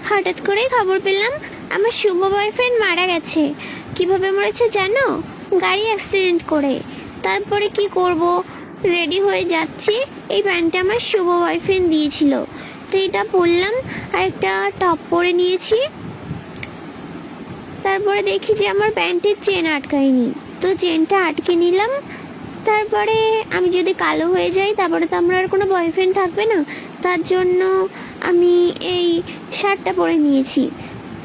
হঠাৎ করেই খবর পেলাম আমার শুভ বয়ফ্রেন্ড মারা গেছে। কিভাবে মরেছে জানো? গাড়ি অ্যাক্সিডেন্ট করে। তারপরে কি করব, রেডি হয়ে যাচ্ছি, এই প্যান্টটা আমার শুভ বয়ফ্রেন্ড দিয়েছিল, তো এটা পরলাম আর একটা টপ পরে নিয়েছি। তারপরে দেখি যে আমার প্যান্টের চেন আটকায়নি, তো চেনটা আটকে নিলাম। তারপরে আমি যদি কালো হয়ে যাই তারপরে তো আমার আর কোনো বয়ফ্রেন্ড থাকবে না, তার জন্য আমি এই শার্টটা পরে নিয়েছি।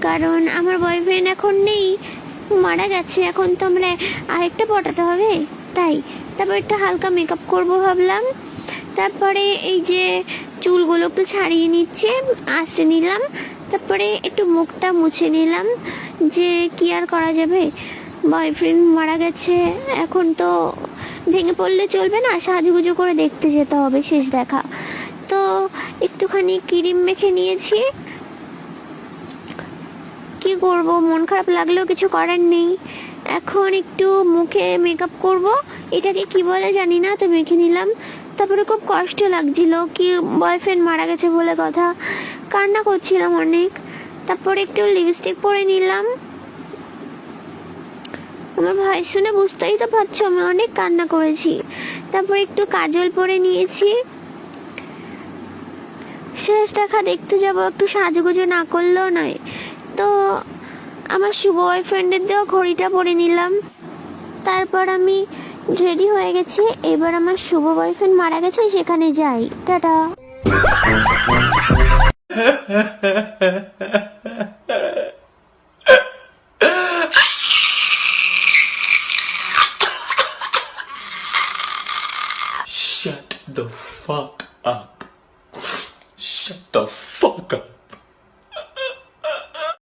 কারণ আমার বয়ফ্রেন্ড এখন নেই, মারা গেছে, এখন তো আমরা আরেকটা পটাতে হবে, তাই। তারপর একটা হালকা মেকআপ করবো ভাবলাম। তারপরে এই যে চুলগুলো একটু ছাড়িয়ে নিচ্ছে, আঁচড়ে নিলাম। তারপরে একটু মুখটা মুছে নিলাম, যে কি আর করা যাবে, বয়ফ্রেন্ড মারা গেছে, এখন তো ভেঙে পড়লে চলবে না, সাজুগুজু করে দেখতে যেতে হবে, শেষ দেখা। তো একটুখানি ক্রিম মেখে নিয়েছি। কি করব, মন খারাপ লাগলেও কিছু করার নেই। এখন একটু মুখে মেকআপ করব, এটাকে কি বলে জানি না, তো মেখে নিলাম। তারপরে খুব কষ্ট লাগছিল, কি বয়ফ্রেন্ড মারা গেছে বলে কথা, কান্না করছিলাম অনেক। তারপরে একটু লিপস্টিক পরে নিলাম। আমার ভাই শুনে বুঝতেই তো পারছো আমি অনেক কান্না করেছি। তারপরে একটু কাজল পরে নিয়েছি। শেষ দেখা দেখতে যাব, একটু সাজুগুজু না করলেও নয়। তো আমার শুভ বয়ফ্রেন্ডের দেওয়া ঘড়িটা পরে নিলাম। তারপর আমি রেডি হয়ে গেছি, এবার আমার শুভ বয়ফ্রেন্ড মারা গেছে, সেখানে যাই। টাটা।